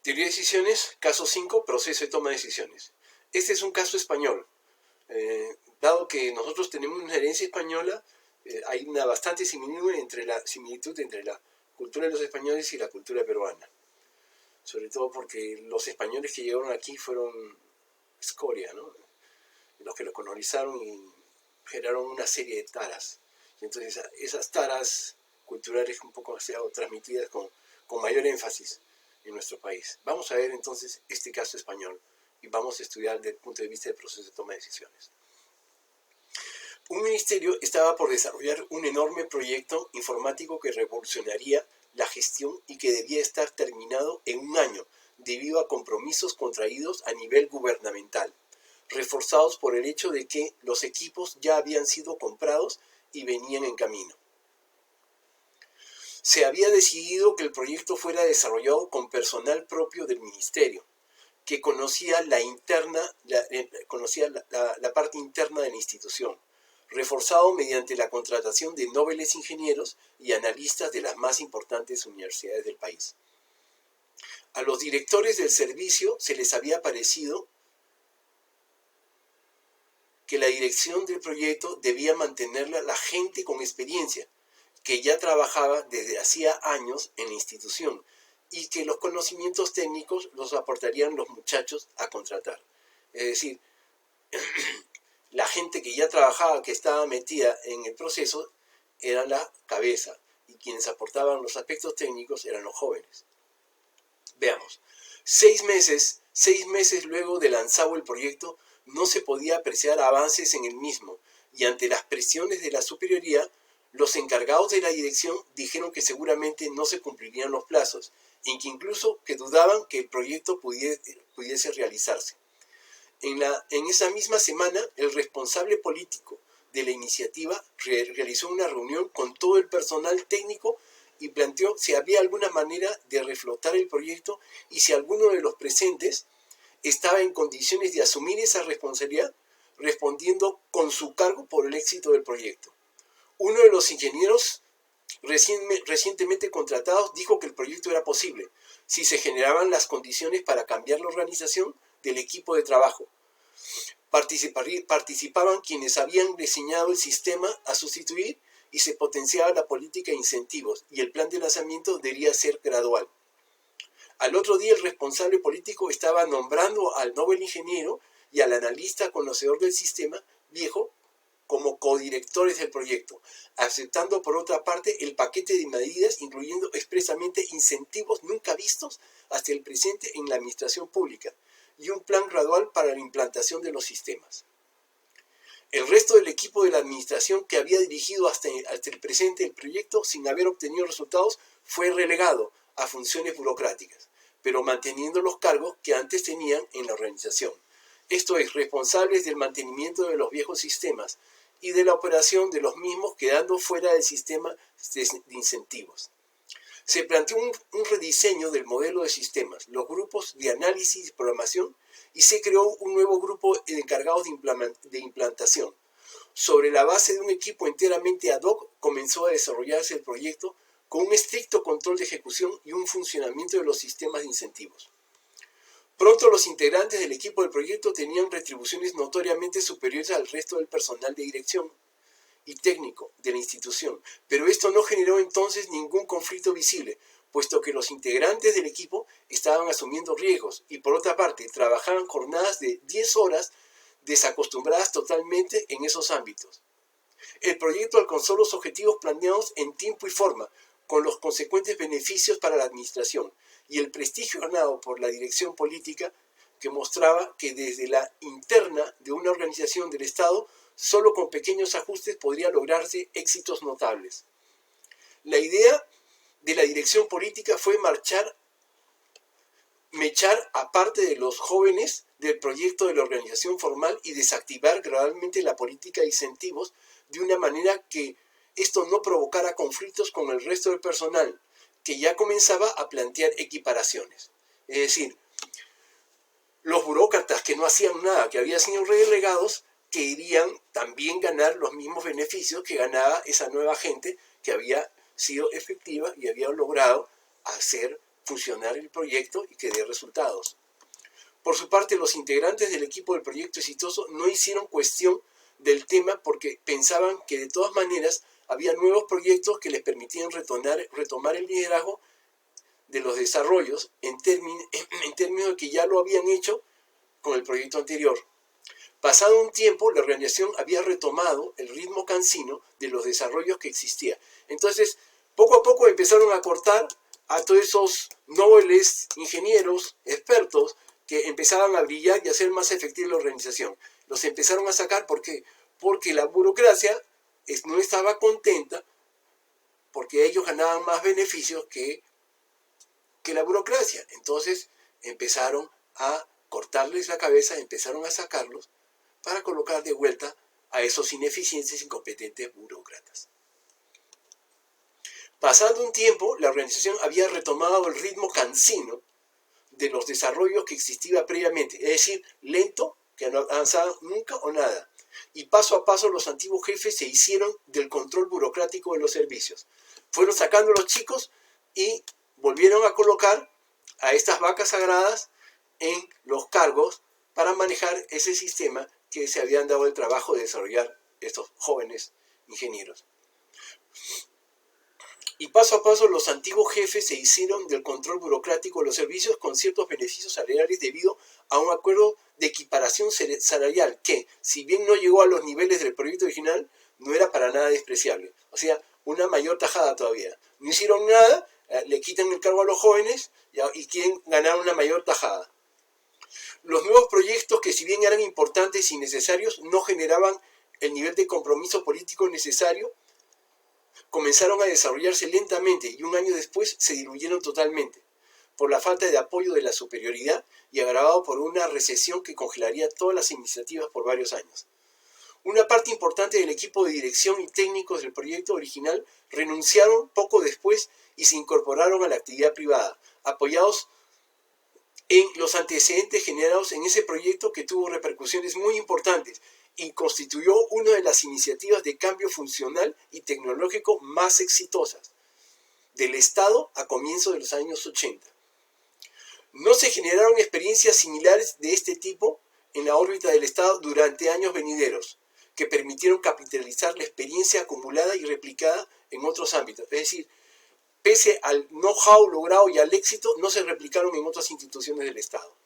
Teoría de decisiones, caso 5, proceso de toma de decisiones. Este es un caso español. Dado que nosotros tenemos una herencia española, hay una bastante similitud entre la cultura de los españoles y la cultura peruana. Sobre todo porque los españoles que llegaron aquí fueron escoria, ¿no? Los que lo colonizaron y generaron una serie de taras. Y entonces esas taras culturales un poco han sido transmitidas con mayor énfasis en nuestro país. Vamos a ver entonces este caso español y vamos a estudiar desde el punto de vista del proceso de toma de decisiones. Un ministerio estaba por desarrollar un enorme proyecto informático que revolucionaría la gestión y que debía estar terminado en un año debido a compromisos contraídos a nivel gubernamental, reforzados por el hecho de que los equipos ya habían sido comprados y venían en camino. Se había decidido que el proyecto fuera desarrollado con personal propio del ministerio, que conocía la parte interna de la institución, reforzado mediante la contratación de nobles ingenieros y analistas de las más importantes universidades del país. A los directores del servicio se les había parecido que la dirección del proyecto debía mantenerla la gente con experiencia, que ya trabajaba desde hacía años en la institución y que los conocimientos técnicos los aportarían los muchachos a contratar. Es decir, la gente que ya trabajaba, que estaba metida en el proceso, era la cabeza y quienes aportaban los aspectos técnicos eran los jóvenes. Veamos, 6 meses luego de lanzado el proyecto, no se podía apreciar avances en el mismo y ante las presiones de la superioridad, los encargados de la dirección dijeron que seguramente no se cumplirían los plazos, en que incluso que dudaban que el proyecto pudiese realizarse. En esa misma semana, el responsable político de la iniciativa realizó una reunión con todo el personal técnico y planteó si había alguna manera de reflotar el proyecto y si alguno de los presentes estaba en condiciones de asumir esa responsabilidad, respondiendo con su cargo por el éxito del proyecto. Uno de los ingenieros recientemente contratados dijo que el proyecto era posible si se generaban las condiciones para cambiar la organización del equipo de trabajo. Participaban quienes habían diseñado el sistema a sustituir y se potenciaba la política de incentivos y el plan de lanzamiento debía ser gradual. Al otro día el responsable político estaba nombrando al noble ingeniero y al analista conocedor del sistema viejo como codirectores del proyecto, aceptando por otra parte el paquete de medidas incluyendo expresamente incentivos nunca vistos hasta el presente en la administración pública y un plan gradual para la implantación de los sistemas. El resto del equipo de la administración que había dirigido hasta el presente el proyecto sin haber obtenido resultados fue relegado a funciones burocráticas, pero manteniendo los cargos que antes tenían en la organización. Esto es, responsables del mantenimiento de los viejos sistemas y de la operación de los mismos quedando fuera del sistema de incentivos. Se planteó un rediseño del modelo de sistemas, los grupos de análisis y programación, y se creó un nuevo grupo de encargados de implantación. Sobre la base de un equipo enteramente ad hoc comenzó a desarrollarse el proyecto con un estricto control de ejecución y un funcionamiento de los sistemas de incentivos. Pronto los integrantes del equipo del proyecto tenían retribuciones notoriamente superiores al resto del personal de dirección y técnico de la institución, pero esto no generó entonces ningún conflicto visible, puesto que los integrantes del equipo estaban asumiendo riesgos y por otra parte trabajaban jornadas de 10 horas desacostumbradas totalmente en esos ámbitos. El proyecto alcanzó los objetivos planeados en tiempo y forma, con los consecuentes beneficios para la administración y el prestigio ganado por la dirección política que mostraba que desde la interna de una organización del Estado solo con pequeños ajustes podría lograrse éxitos notables. La idea de la dirección política fue mechar a parte de los jóvenes del proyecto de la organización formal y desactivar gradualmente la política de incentivos de una manera que esto no provocara conflictos con el resto del personal, que ya comenzaba a plantear equiparaciones. Es decir, los burócratas que no hacían nada, que habían sido relegados, querían también ganar los mismos beneficios que ganaba esa nueva gente que había sido efectiva y había logrado hacer funcionar el proyecto y que dé resultados. Por su parte, los integrantes del equipo del proyecto exitoso no hicieron cuestión del tema porque pensaban que de todas maneras había nuevos proyectos que les permitían retomar el liderazgo de los desarrollos en términos de que ya lo habían hecho con el proyecto anterior. Pasado un tiempo, la organización había retomado el ritmo cansino de los desarrollos que existía. Entonces, poco a poco empezaron a cortar a todos esos nobles ingenieros, expertos, que empezaban a brillar y a hacer más efectiva la organización. Los empezaron a sacar, ¿por qué? Porque la burocracia no estaba contenta, porque ellos ganaban más beneficios que la burocracia. Entonces empezaron a cortarles la cabeza, empezaron a sacarlos para colocar de vuelta a esos ineficientes e incompetentes burócratas. Pasado un tiempo, la organización había retomado el ritmo cansino de los desarrollos que existía previamente, es decir, lento, que no avanzaba nunca o nada. Y paso a paso los antiguos jefes se hicieron del control burocrático de los servicios. Fueron sacando a los chicos y volvieron a colocar a estas vacas sagradas en los cargos para manejar ese sistema que se habían dado el trabajo de desarrollar estos jóvenes ingenieros. Y paso a paso los antiguos jefes se hicieron del control burocrático de los servicios con ciertos beneficios salariales debido a un acuerdo de equiparación salarial que, si bien no llegó a los niveles del proyecto original, no era para nada despreciable. O sea, una mayor tajada todavía. No hicieron nada, le quitan el cargo a los jóvenes y quieren ganar una mayor tajada. Los nuevos proyectos, que si bien eran importantes y necesarios, no generaban el nivel de compromiso político necesario, comenzaron a desarrollarse lentamente y un año después se diluyeron totalmente, por la falta de apoyo de la superioridad y agravado por una recesión que congelaría todas las iniciativas por varios años. Una parte importante del equipo de dirección y técnicos del proyecto original renunciaron poco después y se incorporaron a la actividad privada, apoyados en los antecedentes generados en ese proyecto que tuvo repercusiones muy importantes y constituyó una de las iniciativas de cambio funcional y tecnológico más exitosas del Estado a comienzos de los años 80. No se generaron experiencias similares de este tipo en la órbita del Estado durante años venideros, que permitieron capitalizar la experiencia acumulada y replicada en otros ámbitos. Es decir, pese al know-how logrado y al éxito, no se replicaron en otras instituciones del Estado.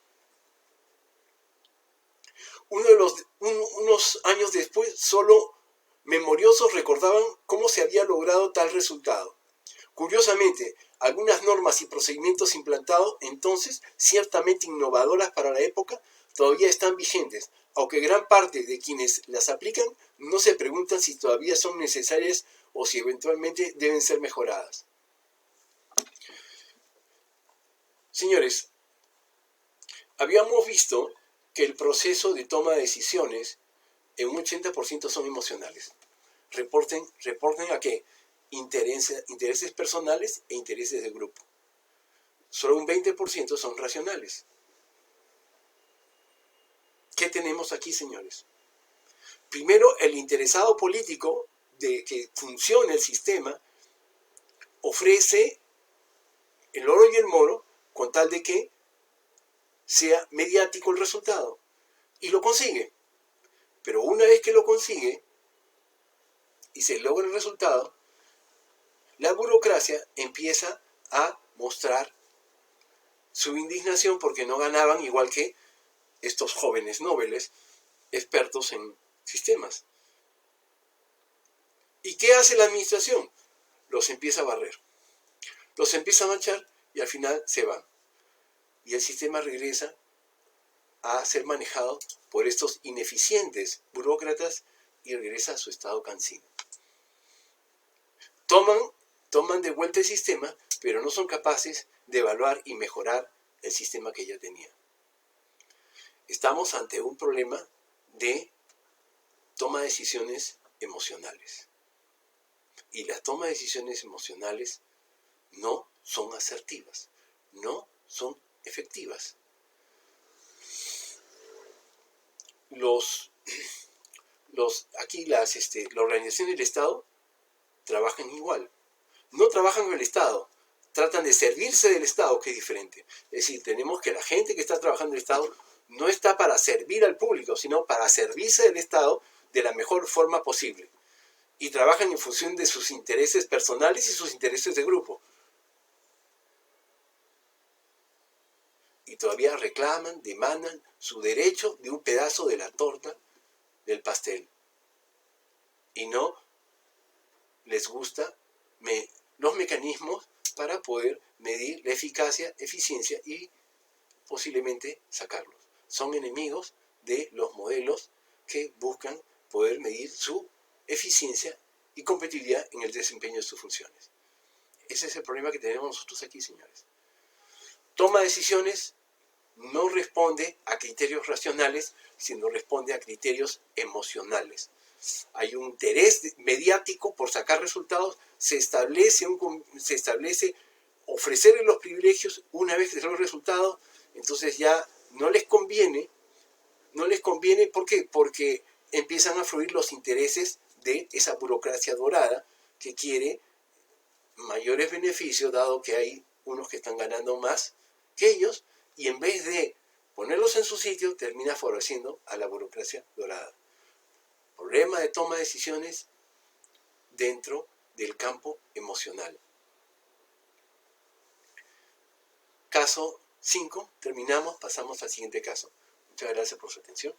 Unos años después, solo memoriosos recordaban cómo se había logrado tal resultado. Curiosamente, algunas normas y procedimientos implantados entonces, ciertamente innovadoras para la época, todavía están vigentes, aunque gran parte de quienes las aplican no se preguntan si todavía son necesarias o si eventualmente deben ser mejoradas. Señores, habíamos visto que el proceso de toma de decisiones en un 80% son emocionales. Reporten a qué? Intereses personales e intereses de grupo. Solo un 20% son racionales. ¿Qué tenemos aquí, señores? Primero, el interesado político de que funcione el sistema ofrece el oro y el moro con tal de que sea mediático el resultado. Y lo consigue. Pero una vez que lo consigue y se logra el resultado, la burocracia empieza a mostrar su indignación porque no ganaban igual que estos jóvenes nobles expertos en sistemas. ¿Y qué hace la administración? Los empieza a barrer. Los empieza a manchar y al final se van. Y el sistema regresa a ser manejado por estos ineficientes burócratas y regresa a su estado cansino. Toman de vuelta el sistema, pero no son capaces de evaluar y mejorar el sistema que ya tenía. Estamos ante un problema de toma de decisiones emocionales. Y las tomas de decisiones emocionales no son asertivas, no son efectivas. Aquí la organización del Estado trabajan igual. No trabajan con el Estado, tratan de servirse del Estado, que es diferente. Es decir, tenemos que la gente que está trabajando en el Estado no está para servir al público, sino para servirse del Estado de la mejor forma posible. Y trabajan en función de sus intereses personales y sus intereses de grupo. Y todavía reclaman, demandan su derecho de un pedazo de la torta del pastel. Y no les gusta los mecanismos para poder medir la eficacia, eficiencia y posiblemente sacarlos. Son enemigos de los modelos que buscan poder medir su eficiencia y competitividad en el desempeño de sus funciones. Ese es el problema que tenemos nosotros aquí, señores. Toma decisiones no responde a criterios racionales, sino responde a criterios emocionales. Hay un interés mediático por sacar resultados, se establece ofrecerle los privilegios una vez que se los resultados, entonces ya no les conviene, ¿por qué? Porque empiezan a fluir los intereses de esa burocracia dorada que quiere mayores beneficios, dado que hay unos que están ganando más que ellos, y en vez de ponerlos en su sitio, termina favoreciendo a la burocracia dorada. Problema de toma de decisiones dentro del campo emocional. Caso 5, terminamos, pasamos al siguiente caso. Muchas gracias por su atención.